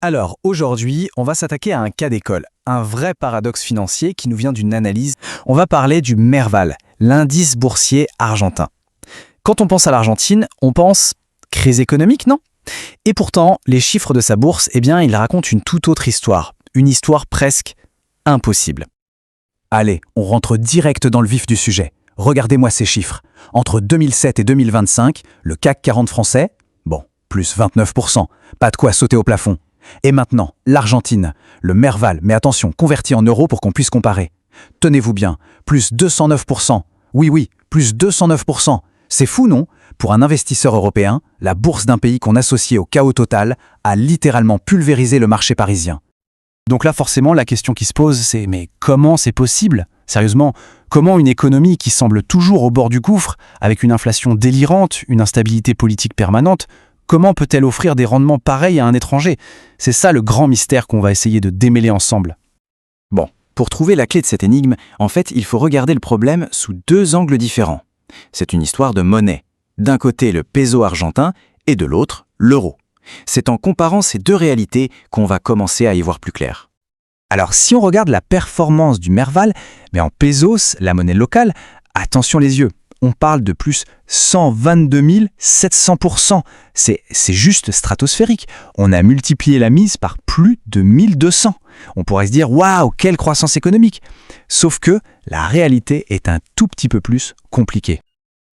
Alors, aujourd'hui, on va s'attaquer à un cas d'école, un vrai paradoxe financier qui nous vient d'une analyse. On va parler du Merval, l'indice boursier argentin. Quand on pense à l'Argentine, on pense crise économique, non? Et pourtant, les chiffres de sa bourse, ils racontent une toute autre histoire, une histoire presque impossible. Allez, on rentre direct dans le vif du sujet. Regardez-moi ces chiffres. Entre 2007 et 2025, le CAC 40 français, plus 29%, pas de quoi sauter au plafond. Et maintenant, l'Argentine, le Merval, mais attention, converti en euros pour qu'on puisse comparer. Tenez-vous bien, plus 209%. Oui, plus 209%. C'est fou, non? Pour un investisseur européen, la bourse d'un pays qu'on associait au chaos total a littéralement pulvérisé le marché parisien. Donc là, forcément, la question qui se pose, c'est mais comment c'est possible? Sérieusement, comment une économie qui semble toujours au bord du gouffre, avec une inflation délirante, une instabilité politique permanente, comment peut-elle offrir des rendements pareils à un étranger? C'est ça le grand mystère qu'on va essayer de démêler ensemble. Pour trouver la clé de cette énigme, en fait, il faut regarder le problème sous deux angles différents. C'est une histoire de monnaie. D'un côté, le peso argentin et de l'autre, l'euro. C'est en comparant ces deux réalités qu'on va commencer à y voir plus clair. Alors si on regarde la performance du Merval, mais en pesos, la monnaie locale, attention les yeux, on parle de plus 122 700%. C'est juste stratosphérique. On a multiplié la mise par plus de 1200. On pourrait se dire, waouh, quelle croissance économique! Sauf que la réalité est un tout petit peu plus compliquée.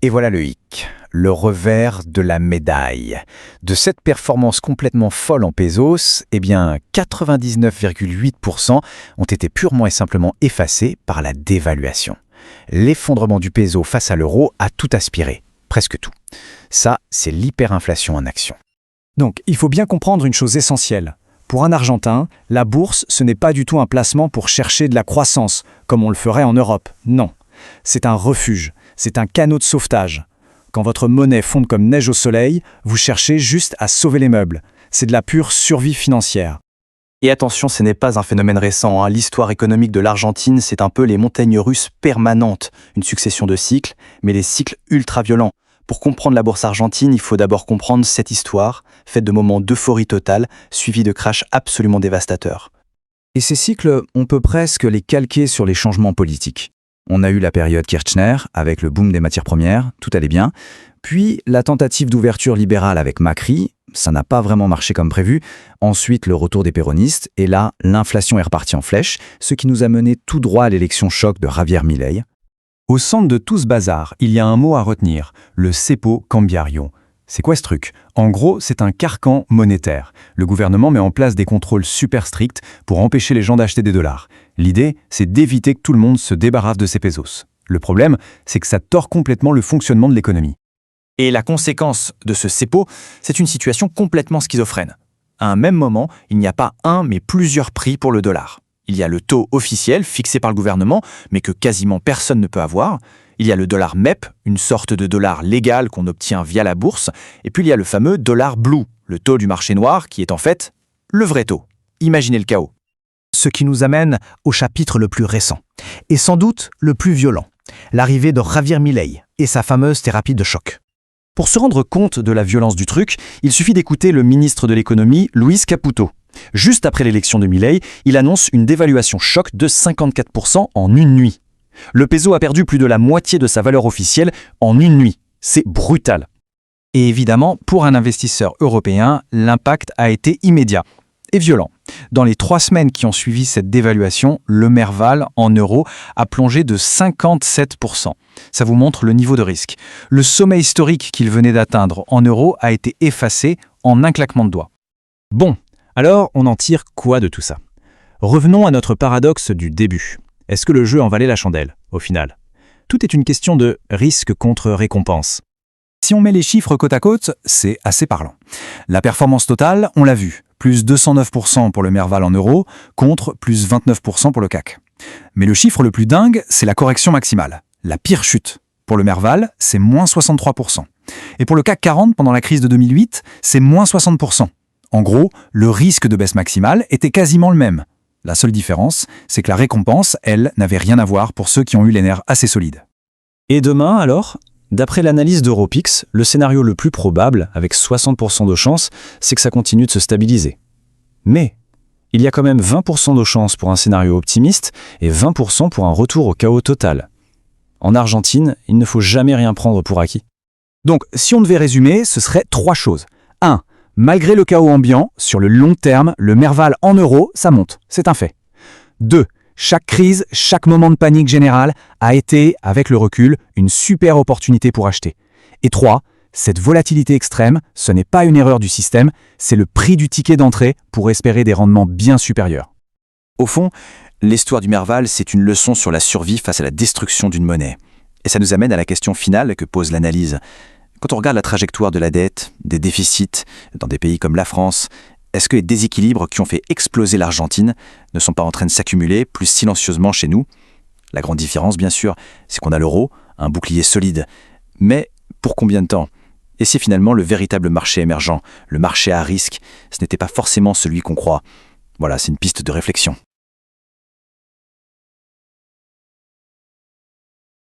Et voilà le hic, le revers de la médaille. De cette performance complètement folle en pesos, 99,8% ont été purement et simplement effacés par la dévaluation. L'effondrement du peso face à l'euro a tout aspiré, presque tout. Ça, c'est l'hyperinflation en action. Donc, il faut bien comprendre une chose essentielle. Pour un Argentin, la bourse, ce n'est pas du tout un placement pour chercher de la croissance, comme on le ferait en Europe. Non, c'est un refuge, c'est un canot de sauvetage. Quand votre monnaie fonde comme neige au soleil, vous cherchez juste à sauver les meubles. C'est de la pure survie financière. Et attention, ce n'est pas un phénomène récent. L'histoire économique de l'Argentine, c'est un peu les montagnes russes permanentes, une succession de cycles, mais les cycles ultra-violents. Pour comprendre la bourse argentine, il faut d'abord comprendre cette histoire, faite de moments d'euphorie totale, suivis de crashs absolument dévastateurs. Et ces cycles, on peut presque les calquer sur les changements politiques. On a eu la période Kirchner, avec le boom des matières premières, tout allait bien. Puis la tentative d'ouverture libérale avec Macri, ça n'a pas vraiment marché comme prévu. Ensuite, le retour des péronistes, et là, l'inflation est repartie en flèche, ce qui nous a mené tout droit à l'élection choc de Javier Milei. Au centre de tout ce bazar, il y a un mot à retenir, le cepo cambiario. C'est quoi ce truc? En gros, c'est un carcan monétaire. Le gouvernement met en place des contrôles super stricts pour empêcher les gens d'acheter des dollars. L'idée, c'est d'éviter que tout le monde se débarrasse de ces pesos. Le problème, c'est que ça tord complètement le fonctionnement de l'économie. Et la conséquence de ce cepo, c'est une situation complètement schizophrène. À un même moment, il n'y a pas un, mais plusieurs prix pour le dollar. Il y a le taux officiel fixé par le gouvernement, mais que quasiment personne ne peut avoir. Il y a le dollar MEP, une sorte de dollar légal qu'on obtient via la bourse. Et puis il y a le fameux dollar blue, le taux du marché noir, qui est en fait le vrai taux. Imaginez le chaos. Ce qui nous amène au chapitre le plus récent, et sans doute le plus violent, l'arrivée de Javier Milei et sa fameuse thérapie de choc. Pour se rendre compte de la violence du truc, il suffit d'écouter le ministre de l'économie, Luis Caputo. Juste après l'élection de Milei, il annonce une dévaluation choc de 54% en une nuit. Le peso a perdu plus de la moitié de sa valeur officielle en une nuit. C'est brutal. Et évidemment, pour un investisseur européen, l'impact a été immédiat et violent. Dans les 3 semaines qui ont suivi cette dévaluation, le Merval, en euros, a plongé de 57%. Ça vous montre le niveau de risque. Le sommet historique qu'il venait d'atteindre en euros a été effacé en un claquement de doigts. Bon, alors on en tire quoi de tout ça? Revenons à notre paradoxe du début. Est-ce que le jeu en valait la chandelle, au final? Tout est une question de risque contre récompense. Si on met les chiffres côte à côte, c'est assez parlant. La performance totale, on l'a vu, plus 209% pour le Merval en euros, contre plus 29% pour le CAC. Mais le chiffre le plus dingue, c'est la correction maximale, la pire chute. Pour le Merval, c'est moins 63%. Et pour le CAC 40, pendant la crise de 2008, c'est moins 60%. En gros, le risque de baisse maximale était quasiment le même. La seule différence, c'est que la récompense, elle, n'avait rien à voir pour ceux qui ont eu les nerfs assez solides. Et demain, alors? D'après l'analyse d'Europix, le scénario le plus probable, avec 60% de chance, c'est que ça continue de se stabiliser. Mais il y a quand même 20% de chances pour un scénario optimiste et 20% pour un retour au chaos total. En Argentine, il ne faut jamais rien prendre pour acquis. Donc, si on devait résumer, ce serait 3 choses. 1. Malgré le chaos ambiant, sur le long terme, le Merval en euros, ça monte. C'est un fait. 2. Chaque crise, chaque moment de panique générale a été, avec le recul, une super opportunité pour acheter. Et 3. Cette volatilité extrême, ce n'est pas une erreur du système, c'est le prix du ticket d'entrée pour espérer des rendements bien supérieurs. Au fond, l'histoire du Merval, c'est une leçon sur la survie face à la destruction d'une monnaie. Et ça nous amène à la question finale que pose l'analyse. Quand on regarde la trajectoire de la dette, des déficits, dans des pays comme la France, est-ce que les déséquilibres qui ont fait exploser l'Argentine ne sont pas en train de s'accumuler plus silencieusement chez nous? La grande différence, bien sûr, c'est qu'on a l'euro, un bouclier solide. Mais pour combien de temps? Et si finalement le véritable marché émergent, le marché à risque, ce n'était pas forcément celui qu'on croit? Voilà, c'est une piste de réflexion.